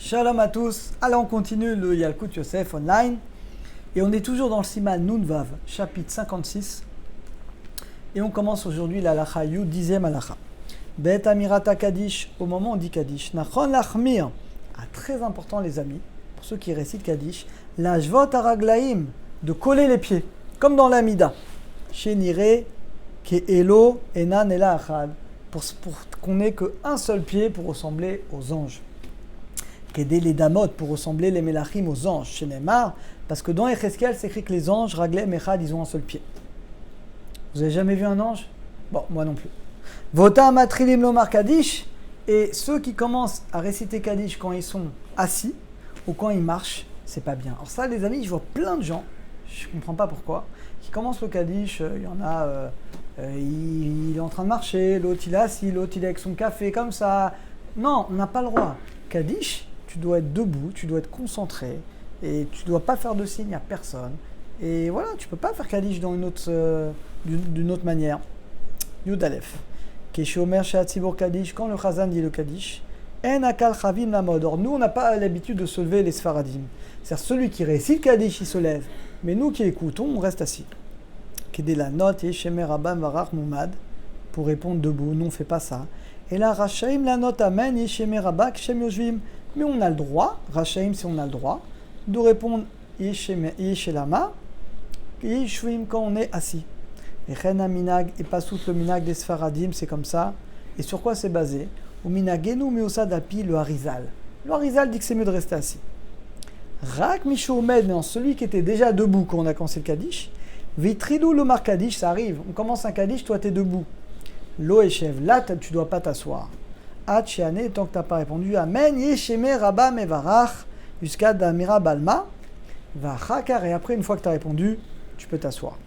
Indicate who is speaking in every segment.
Speaker 1: Shalom à tous. Allez, on continue le Yalkut Yosef online. Et on est toujours dans le Siman Nun Vav, chapitre 56. Et on commence aujourd'hui la Lacha Yud, 10e Lacha. Bet Amirata Kaddish, au moment où on dit Kaddish. Nachon Lachmir, très important les amis, pour ceux qui récitent Kaddish. Lajvot Araglaim, de coller les pieds, comme dans l'Amida. Shenire, Ke'elo, Enan Ela Achad, pour qu'on n'ait qu'un seul pied pour ressembler aux anges. Qu'aider les damot pour ressembler les melachim aux anges. Chez Neymar, parce que dans Echeskel, c'est écrit que les anges, Raglem, Echad, ils ont un seul pied. Vous avez jamais vu un ange? Bon, moi non plus. Vota matrilim lomar Kaddish, et ceux qui commencent à réciter Kaddish quand ils sont assis ou quand ils marchent, c'est pas bien. Alors ça, les amis, je vois plein de gens, je comprends pas pourquoi, qui commencent le Kaddish, il y en a, il est en train de marcher, l'autre il est assis, l'autre il est avec son café comme ça. Non, on n'a pas le droit. Kaddish, tu dois être debout, tu dois être concentré et tu ne dois pas faire de signe à personne. Et voilà, tu ne peux pas faire Kaddish d'une autre manière. Yud Aleph. Keshomer Shehatzibur Kaddish, quand le Chazan dit le Kaddish, En Akal Chavim Lamod. Or, nous, on n'a pas l'habitude de se lever les Sfaradim. C'est-à-dire, celui qui récite Kaddish, il se lève. Mais nous qui écoutons, on reste assis. Kedé la note, Yeshemer Rabban Varach Moumad, pour répondre debout. Nous, on ne fait pas ça. Et là, Rachaim la note Amen, Yeshemer Rabak, Shem Yoshvim. Mais on a le droit, Rachaim, si on a le droit, de répondre Yeshelama, Yeshvim quand on est assis. Et Chena Minag, et pas sous le Minag des Sfaradim, c'est comme ça. Et sur quoi c'est basé? Au Minagenu Meosa Dapi, le Harizal. Le Harizal dit que c'est mieux de rester assis. Rak Misho Omed, mais en celui qui était déjà debout quand on a commencé le Kaddish. Vitrilou Lomar Kaddish, ça arrive. On commence un Kaddish, toi tu es debout. Lo Eshev, là tu dois pas t'asseoir. Hachiane, tant que tu n'as pas répondu, Amen, Yesheme Rabba Mevarach, jusqu'à Damira Balma, Vachakar, et après, une fois que tu as répondu, tu peux t'asseoir.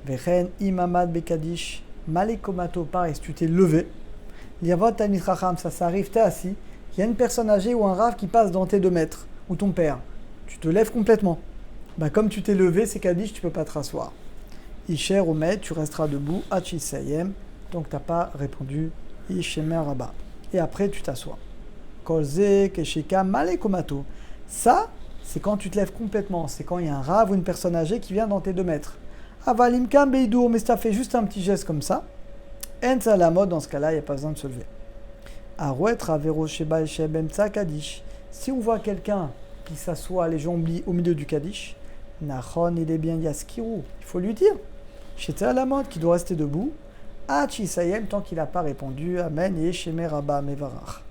Speaker 1: Vechen Imamad Bekadish, Malekomato, pareil, si tu t'es levé, Liavot Tanit Racham, ça arrive, tu es assis, il y a une personne âgée ou un rave qui passe dans tes 2 mètres, ou ton père, tu te lèves complètement. Comme tu t'es levé, c'est Kaddish, tu ne peux pas te rasseoir. Isher Omed, tu resteras debout, Hachisayem, tant que tu n'as pas répondu. Et après, tu t'assois. Kolze, Keshika, Malekomato. Ça, c'est quand tu te lèves complètement. C'est quand il y a un rave ou une personne âgée qui vient dans tes 2 mètres. Avalimkam Beidour, mais si tu as fait juste un petit geste comme ça, Enza la mode, dans ce cas-là, il n'y a pas besoin de se lever. Arouet, Ravero, Sheba, Shebemtsa, Kaddish. Si on voit quelqu'un qui s'assoit les jambes au milieu du Kaddish, Nachon, il est bien Yaskirou. Il faut lui dire. J'étais à la mode, qui doit rester debout. Hachisayem, tant qu'il n'a pas répondu, Amen, Yesheme Rabba Mevarach.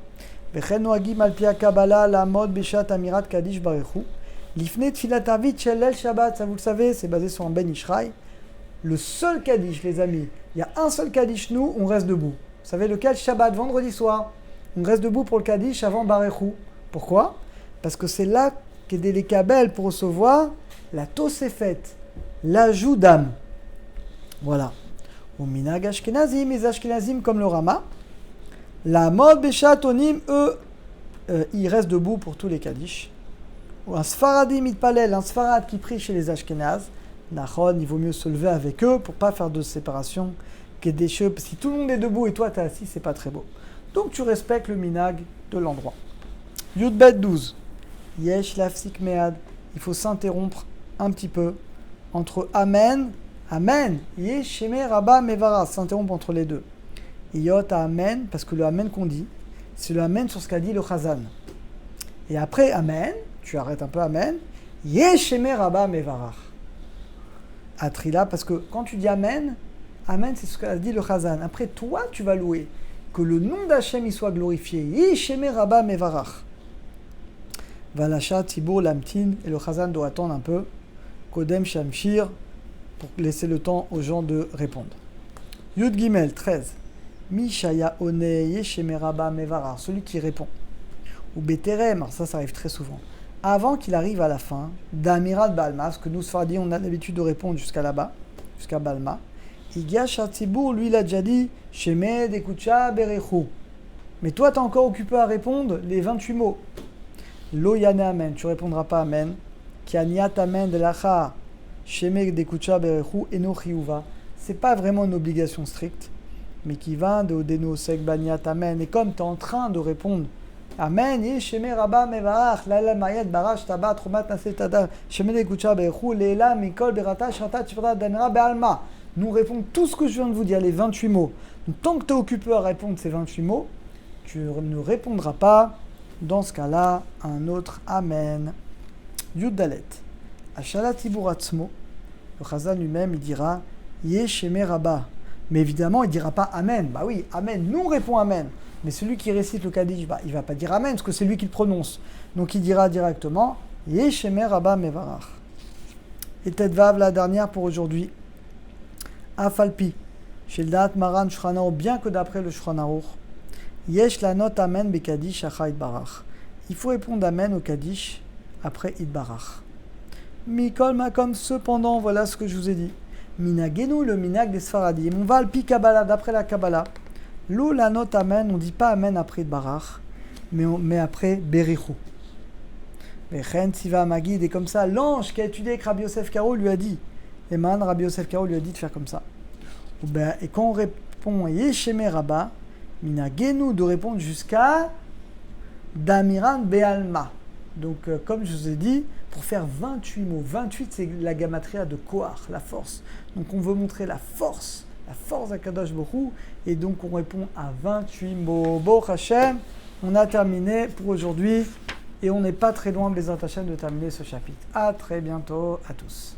Speaker 1: Vechen Noagim Alpia Kabbalah, la mode Beshat Amirat Kaddish Barechu. Lifne Tfilatavit Shelel Shabbat, ça vous le savez, c'est basé sur un Ben Ishraï. Le seul Kaddish, les amis, il y a un seul Kaddish, nous, on reste debout. Vous savez lequel? Shabbat, vendredi soir. On reste debout pour le Kaddish avant Barechu. Pourquoi? Parce que c'est là qu'est les Kabel pour recevoir la Tosefet, l'ajout d'âme. Voilà. Ou minag ashkenazim, les ashkenazim comme le Rama. La mode béchatonim, eux, ils restent debout pour tous les Kaddish. Ou un sfaradim mitpalel, un sfarad qui prie chez les ashkenaz. Nachon, il vaut mieux se lever avec eux pour pas faire de séparation. Que des cheveux, si tout le monde est debout et toi t'es assis, c'est pas très beau. Donc tu respectes le minag de l'endroit. Yudbet 12. Yesh lafsik mead. Il faut s'interrompre un petit peu entre Amen. Amen, Yesheme Rabba Mevara, s'interrompt entre les deux. Yot Amen, parce que le Amen qu'on dit, c'est le Amen sur ce qu'a dit le Chazan. Et après Amen, tu arrêtes un peu Amen, Yesheme Rabba Mevara. Atrila, parce que quand tu dis Amen, Amen c'est ce qu'a dit le Chazan. Après toi, tu vas louer que le nom d'Hachem y soit glorifié. Yesheme Rabba Mevara. Valasha Tibur Lamtin, et le Chazan doit attendre un peu. Kodem Shamshir, pour laisser le temps aux gens de répondre. Yud Gimel 13. Mishaya One Yesheme Rabba Mevara, celui qui répond. Ou Beterem, alors ça arrive très souvent. Avant qu'il arrive à la fin, d'Amirat Balma, parce que nous, Sfardi, on a l'habitude de répondre jusqu'à là-bas, jusqu'à Balma. Igia Shatzibur, lui, il a déjà dit Sheme Dekucha Berechu. Mais toi, tu es encore occupé à répondre les 28 mots. Lo Yane Amen, tu ne répondras pas Amen. Kianiat Amen de l'Acha. Shemek dekucha berechu eno chiyuva. C'est pas vraiment une obligation stricte, mais qui va de odeno sek baniat amen. Et comme tu es en train de répondre Amen. Yesheme Rabba Mevarach, Laila Mayet Barash Tabat Tromat Nasetada, Shemede Kucha Bechu, Leila Mikol Berata Shata Chifra Danera Bealma. Nous répondons tout ce que je viens de vous dire, les 28 mots. Donc, tant que tu es occupé à répondre ces 28 mots, tu ne répondras pas. Dans ce cas-là, un autre Amen. Yud Dalet. Ashalat Iburatzmo. Le Chazal lui-même, il dira Yesheme Rabba. Mais évidemment, il ne dira pas Amen. Bah oui, Amen. Nous, on répond Amen. Mais celui qui récite le Kaddish, bah, il ne va pas dire Amen, parce que c'est lui qui le prononce. Donc il dira directement Yesheme Rabba Mevarach. Et Tedvav, la dernière pour aujourd'hui. Afalpi. Chez le Da'at Maran Shulchan Aruch, bien que d'après le Shulchan Aruch, Yesh la note Amen be Kaddish Acha Idbarach. Il faut répondre Amen au Kaddish après Idbarach. Mikol Makom, cependant, voilà ce que je vous ai dit. Minagenu, le minag des Sfaradim. On va al pi Kabbalah, d'après la Kabbalah. L'eau, la note Amen, on ne dit pas Amen après Idbarach, mais après Berichou. Vechen Siva Magid, et comme ça, l'ange qui a étudié avec Rabbi Yosef Karo lui a dit, Eman, Rabbi Yosef Karo lui a dit de faire comme ça. Et quand on répond Yesheme Rabba, Minagenu, de répondre jusqu'à Damiran Bealma. Donc, comme je vous ai dit, pour faire 28 mots. 28, c'est la gamatria de Koach, la force. Donc, on veut montrer la force d'Akadosh Baruch Hu. Et donc, on répond à 28 mots. Bo Hashem, on a terminé pour aujourd'hui. Et on n'est pas très loin, Bezrat Hashem, de terminer ce chapitre. À très bientôt à tous.